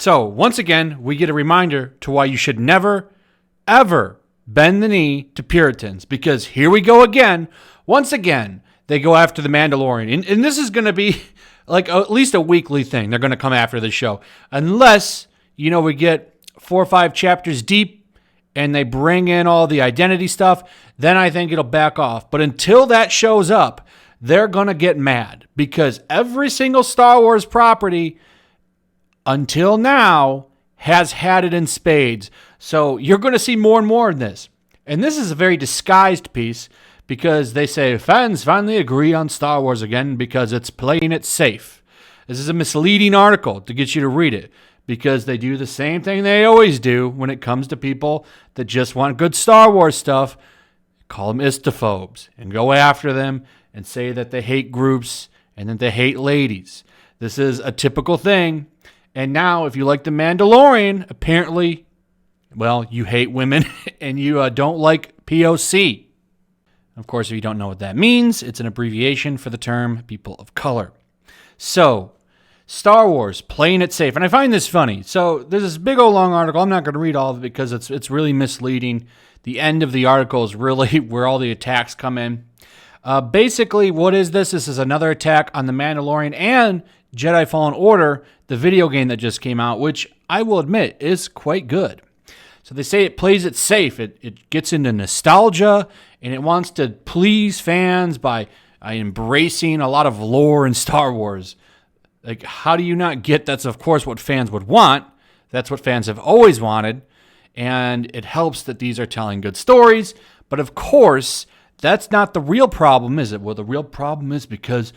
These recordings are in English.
So, once again, we get a reminder to why you should never, ever bend the knee to Puritans. Because here we go again. Once again, they go after the Mandalorian. And this is going to be like at least a weekly thing. They're going to come after the show. Unless, we get 4 or 5 chapters deep and they bring in all the identity stuff, then I think it'll back off. But until that shows up, they're going to get mad. Because every single Star Wars property until now has had it in spades. So you're going to see more and more in this. And this is a very disguised piece because they say fans finally agree on Star Wars again because it's playing it safe. This is a misleading article to get you to read it because they do the same thing they always do when it comes to people that just want good Star Wars stuff. Call them istophobes and go after them and say that they hate groups and that they hate ladies. This is a typical thing. And now, if you like The Mandalorian, apparently, you hate women and you don't like POC. Of course, if you don't know what that means, it's an abbreviation for the term people of color. So, Star Wars, playing it safe. And I find this funny. So, there's this big old long article. I'm not going to read all of it because it's really misleading. The end of the article is really where all the attacks come in. Basically, what is this? This is another attack on The Mandalorian and Jedi Fallen Order, the video game that just came out, which I will admit is quite good. So they say it plays it safe. It gets into nostalgia, and it wants to please fans by embracing a lot of lore in Star Wars. Like, how do you not get that's, of course, what fans would want. That's what fans have always wanted. And it helps that these are telling good stories. But, of course, that's not the real problem, is it? Well, the real problem is because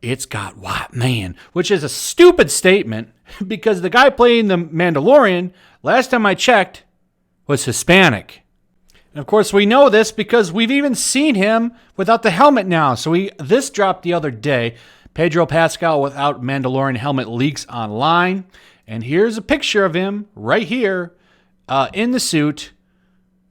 it's got white man, which is a stupid statement because the guy playing the Mandalorian, last time I checked, was Hispanic. And of course, we know this because we've even seen him without the helmet now. So this dropped the other day. Pedro Pascal without Mandalorian helmet leaks online. And here's a picture of him right here in the suit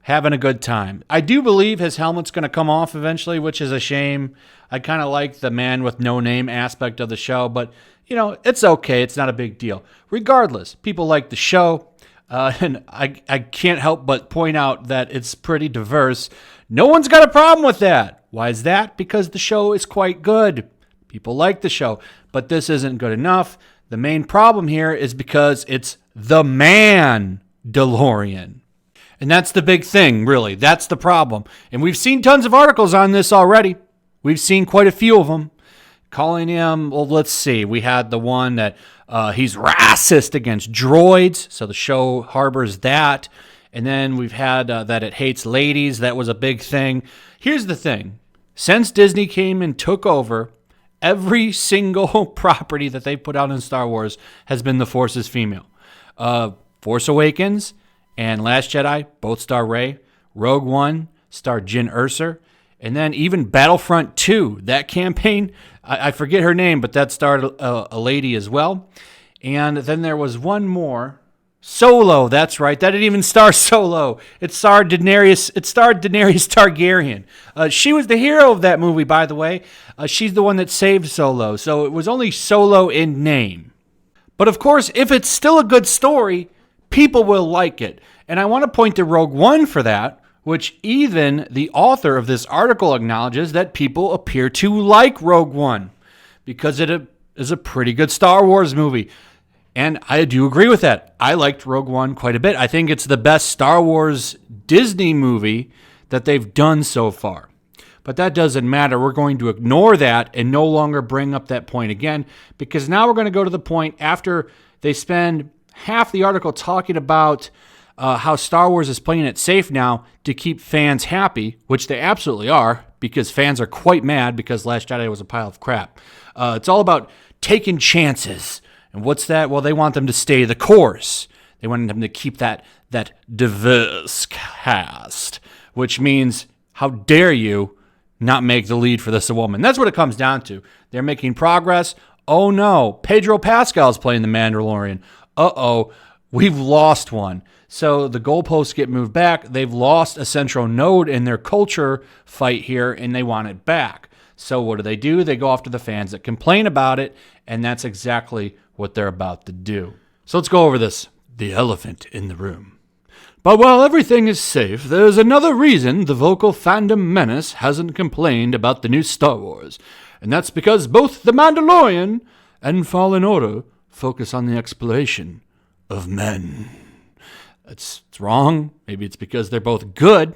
having a good time. I do believe his helmet's going to come off eventually, which is a shame. I kind of like the man with no name aspect of the show, but, it's okay. It's not a big deal. Regardless, people like the show, and I can't help but point out that it's pretty diverse. No one's got a problem with that. Why is that? Because the show is quite good. People like the show, but this isn't good enough. The main problem here is because it's the Mandalorian. And that's the big thing, really. That's the problem. And we've seen tons of articles on this already. We've seen quite a few of them. Calling him, let's see. We had the one that he's racist against droids. So the show harbors that. And then we've had that it hates ladies. That was a big thing. Here's the thing. Since Disney came and took over, every single property that they put out in Star Wars has been the Force is female. Force Awakens and Last Jedi both star Rey. Rogue One starred Jyn Erso. And then even Battlefront 2, that campaign, I forget her name, but that starred a lady as well. And then there was one more. Solo, that's right. That didn't even star Solo. It starred Daenerys Targaryen. She was the hero of that movie, by the way. She's the one that saved Solo. So it was only Solo in name. But of course, if it's still a good story, people will like it. And I want to point to Rogue One for that, which even the author of this article acknowledges that people appear to like Rogue One because it is a pretty good Star Wars movie. And I do agree with that. I liked Rogue One quite a bit. I think it's the best Star Wars Disney movie that they've done so far. But that doesn't matter. We're going to ignore that and no longer bring up that point again, because now we're going to go to the point after they spend half the article talking about how Star Wars is playing it safe now to keep fans happy, which they absolutely are, because fans are quite mad because Last Jedi was a pile of crap. It's all about taking chances. And what's that? Well, they want them to stay the course. They want them to keep that diverse cast, which means, how dare you not make the lead for this a woman? That's what it comes down to. They're making progress. Oh no, Pedro Pascal's playing the Mandalorian. Uh-oh, we've lost one. So the goalposts get moved back. They've lost a central node in their culture fight here, and they want it back. So what do? They go after the fans that complain about it, and that's exactly what they're about to do. So let's go over this. The elephant in the room. But while everything is safe, there's another reason the vocal fandom menace hasn't complained about the new Star Wars. And that's because both The Mandalorian and Fallen Order focus on the exploration of men. It's wrong. Maybe it's because they're both good.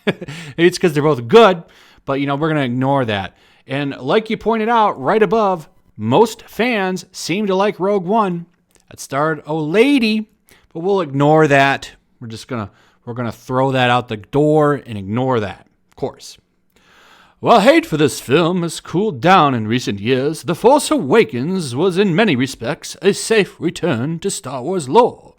Maybe it's because they're both good. But, we're going to ignore that. And like you pointed out right above, most fans seem to like Rogue One. That starred a lady, but we'll ignore that. We're gonna throw that out the door and ignore that, of course. While hate for this film has cooled down in recent years, The Force Awakens was in many respects a safe return to Star Wars lore.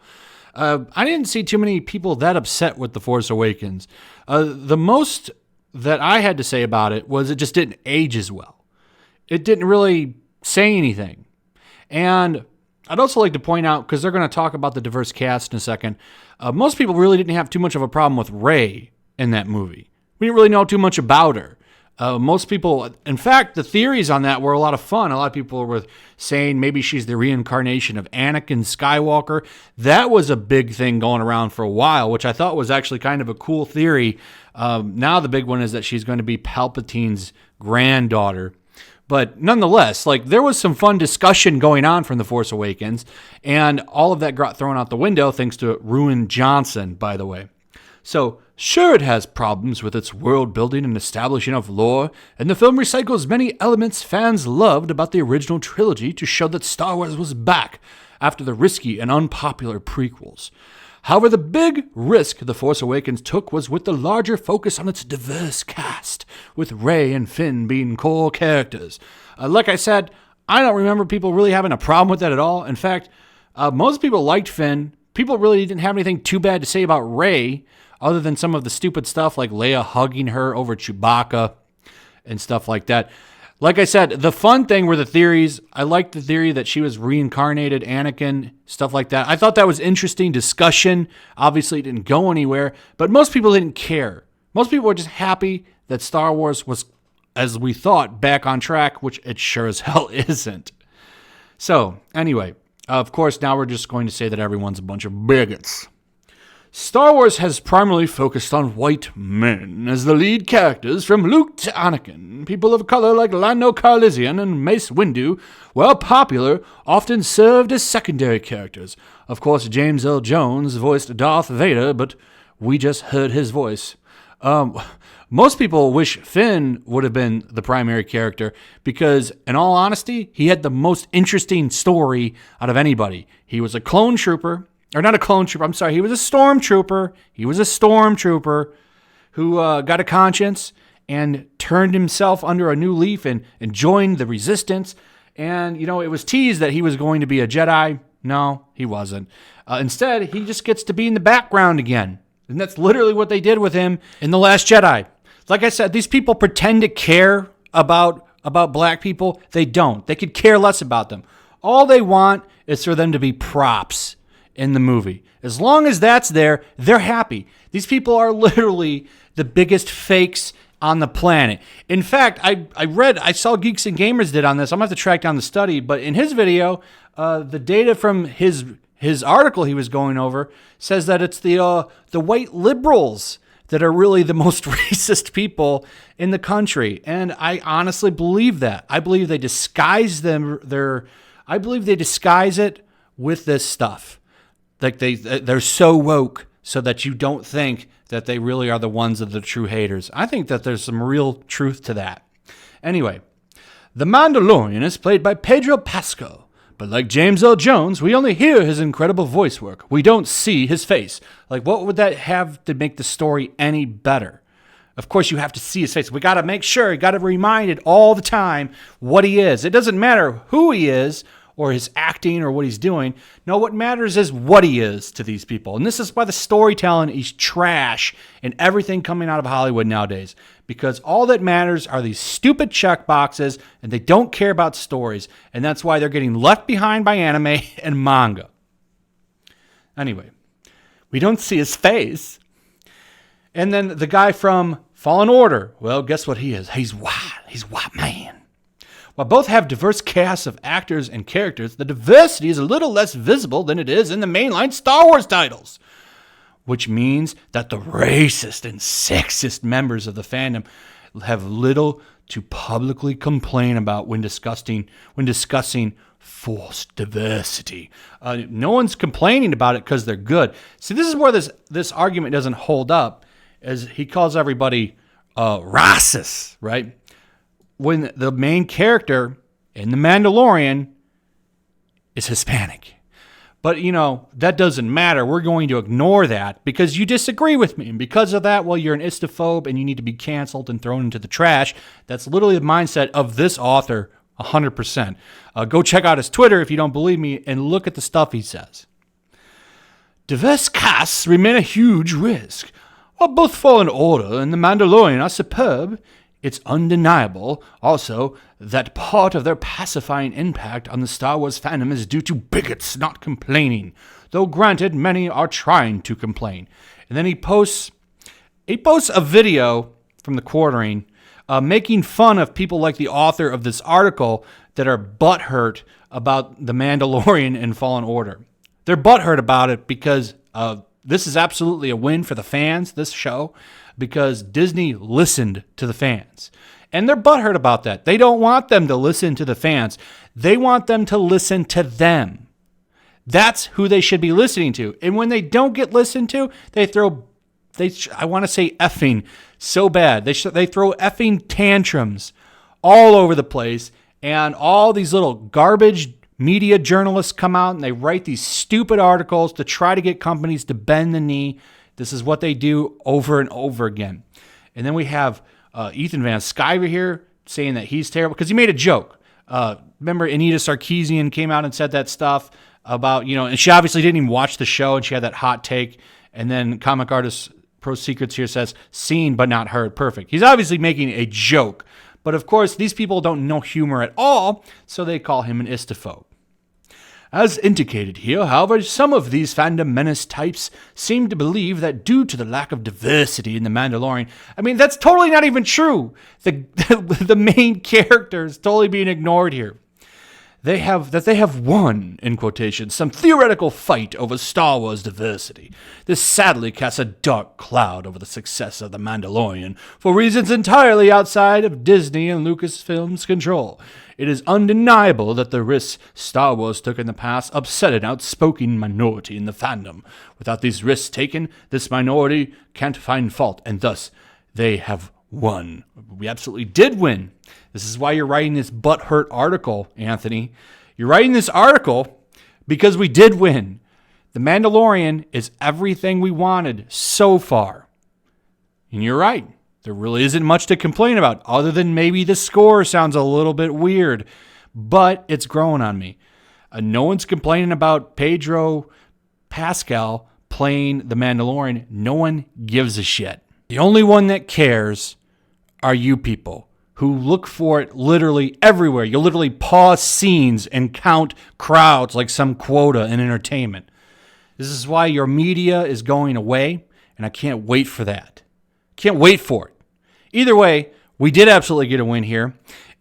I didn't see too many people that upset with The Force Awakens. The most that I had to say about it was it just didn't age as well. It didn't really say anything. And I'd also like to point out, because they're going to talk about the diverse cast in a second, most people really didn't have too much of a problem with Rey in that movie. We didn't really know too much about her. Most people, in fact, the theories on that were a lot of fun. A lot of people were saying maybe she's the reincarnation of Anakin Skywalker. That was a big thing going around for a while, which I thought was actually kind of a cool theory. Now the big one is that she's going to be Palpatine's granddaughter. But nonetheless, there was some fun discussion going on from The Force Awakens, and all of that got thrown out the window thanks to Ruin Johnson, by the way. So, sure, it has problems with its world building and establishing of lore, and the film recycles many elements fans loved about the original trilogy to show that Star Wars was back after the risky and unpopular prequels. However, the big risk The Force Awakens took was with the larger focus on its diverse cast, with Rey and Finn being core characters. Like I said, I don't remember people really having a problem with that at all. In fact, most people liked Finn. People really didn't have anything too bad to say about Rey, other than some of the stupid stuff like Leia hugging her over Chewbacca and stuff like that. Like I said, the fun thing were the theories. I liked the theory that she was reincarnated Anakin, stuff like that. I thought that was interesting discussion. Obviously, it didn't go anywhere, but most people didn't care. Most people were just happy that Star Wars was, as we thought, back on track, which it sure as hell isn't. So, anyway, of course, now we're just going to say that everyone's a bunch of bigots. Star Wars has primarily focused on white men as the lead characters, from Luke to Anakin. People of color like Lando Calrissian and Mace Windu, while popular, often served as secondary characters. Of course, James Earl Jones voiced Darth Vader, but we just heard his voice. Most people wish Finn would have been the primary character because, in all honesty, he had the most interesting story out of anybody. He was a clone trooper. Or not a clone trooper, I'm sorry. He was a stormtrooper. He was a stormtrooper who got a conscience and turned himself under a new leaf and joined the resistance. And, it was teased that he was going to be a Jedi. No, he wasn't. Instead, he just gets to be in the background again. And that's literally what they did with him in The Last Jedi. Like I said, these people pretend to care about black people. They don't. They could care less about them. All they want is for them to be props in the movie. As long as that's there, they're happy. These people are literally the biggest fakes on the planet. In fact, I saw Geeks and Gamers did on this. I'm going to have to track down the study, but in his video, the data from his article he was going over says that it's the white liberals that are really the most racist people in the country. And I honestly believe that. I believe they disguise I believe they disguise it with this stuff. Like they're so woke so that you don't think that they really are the ones that are the true haters. I think that there's some real truth to that. Anyway, the Mandalorian is played by Pedro Pascal, but like James L. Jones, we only hear his incredible voice work. We don't see his face. Like, what would that have to make the story any better? Of course, you have to see his face. We got to make sure, you got to remind it all the time what he is. It doesn't matter who he is or his acting or what he's doing. No, what matters is what he is to these people. And this is why the storytelling is trash in everything coming out of Hollywood nowadays. Because all that matters are these stupid check boxes, and they don't care about stories. And that's why they're getting left behind by anime and manga. Anyway, we don't see his face. And then the guy from Fallen Order, well, guess what he is? He's white. He's white man. While both have diverse casts of actors and characters, the diversity is a little less visible than it is in the mainline Star Wars titles. Which means that the racist and sexist members of the fandom have little to publicly complain about when discussing forced diversity. No one's complaining about it because they're good. See, this is where this argument doesn't hold up, as he calls everybody racist, right? When the main character in The Mandalorian is Hispanic. But, that doesn't matter. We're going to ignore that because you disagree with me. And because of that, well, you're an istophobe and you need to be canceled and thrown into the trash. That's literally the mindset of this author, 100%. Go check out his Twitter if you don't believe me and look at the stuff he says. Diverse casts remain a huge risk. While both Fallen Order and The Mandalorian are superb, it's undeniable also that part of their pacifying impact on the Star Wars fandom is due to bigots not complaining, though granted many are trying to complain. And then he posts a video from the Quartering making fun of people like the author of this article that are butthurt about The Mandalorian and Fallen Order. They're butthurt about it because this is absolutely a win for the fans, this show, because Disney listened to the fans. And they're butthurt about that. They don't want them to listen to the fans. They want them to listen to them. That's who they should be listening to. And when they don't get listened to, I want to say effing so bad. They throw effing tantrums all over the place. And all these little garbage media journalists come out and they write these stupid articles to try to get companies to bend the knee. This is what they do over and over again. And then we have Ethan Van Sciver here saying that he's terrible because he made a joke. Remember Anita Sarkeesian came out and said that stuff about, and she obviously didn't even watch the show and she had that hot take. And then comic artist Pro Secrets here says, seen but not heard. Perfect. He's obviously making a joke. But of course, these people don't know humor at all, so they call him an istophobe. As indicated here, however, some of these fandom menace types seem to believe that due to the lack of diversity in The Mandalorian, that's totally not even true. The main character is totally being ignored here. They have won, in quotation, some theoretical fight over Star Wars diversity. This sadly casts a dark cloud over the success of The Mandalorian for reasons entirely outside of Disney and Lucasfilm's control. It is undeniable that the risks Star Wars took in the past upset an outspoken minority in the fandom. Without these risks taken, this minority can't find fault, and thus they have won. We absolutely did win. This is why you're writing this butthurt article, Anthony. You're writing this article because we did win. The Mandalorian is everything we wanted so far. And you're right. There really isn't much to complain about other than maybe the score sounds a little bit weird, but it's growing on me. No one's complaining about Pedro Pascal playing the Mandalorian. No one gives a shit. The only one that cares are you people who look for it literally everywhere. You'll literally pause scenes and count crowds like some quota in entertainment. This is why your media is going away, and I can't wait for that. Can't wait for it. Either way, we did absolutely get a win here.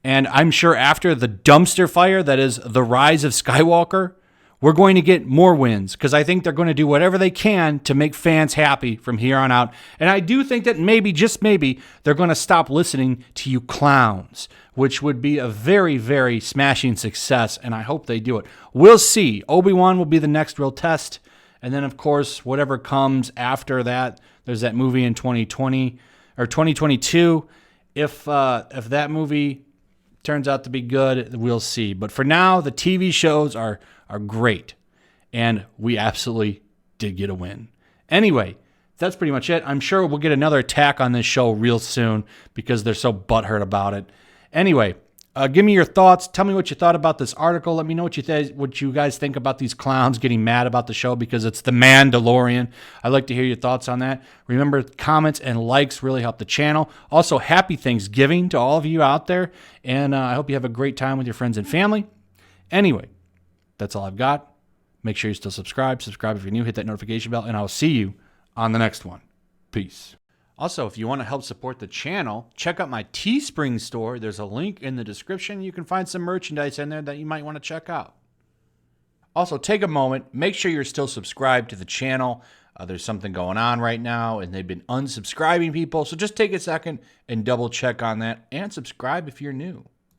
And I'm sure after the dumpster fire that is the rise of Skywalker, we're going to get more wins because I think they're going to do whatever they can to make fans happy from here on out. And I do think that maybe, just maybe, they're going to stop listening to you clowns, which would be a very, very smashing success. And I hope they do it. We'll see. Obi-Wan will be the next real test. And then, of course, whatever comes after that, there's that movie in 2020 or 2022. If that movie turns out to be good, we'll see. But for now, the TV shows are great. And we absolutely did get a win. Anyway, that's pretty much it. I'm sure we'll get another attack on this show real soon because they're so butthurt about it. Anyway, give me your thoughts. Tell me what you thought about this article. Let me know what you guys think about these clowns getting mad about the show because it's The Mandalorian. I'd like to hear your thoughts on that. Remember, comments and likes really help the channel. Also, happy Thanksgiving to all of you out there. And I hope you have a great time with your friends and family. Anyway, that's all I've got. Make sure you still subscribe. Subscribe if you're new. Hit that notification bell. And I'll see you on the next one. Peace. Also, if you want to help support the channel, check out my Teespring store. There's a link in the description. You can find some merchandise in there that you might want to check out. Also, take a moment, make sure you're still subscribed to the channel. There's something going on right now, and they've been unsubscribing people. So just take a second and double check on that, and subscribe if you're new.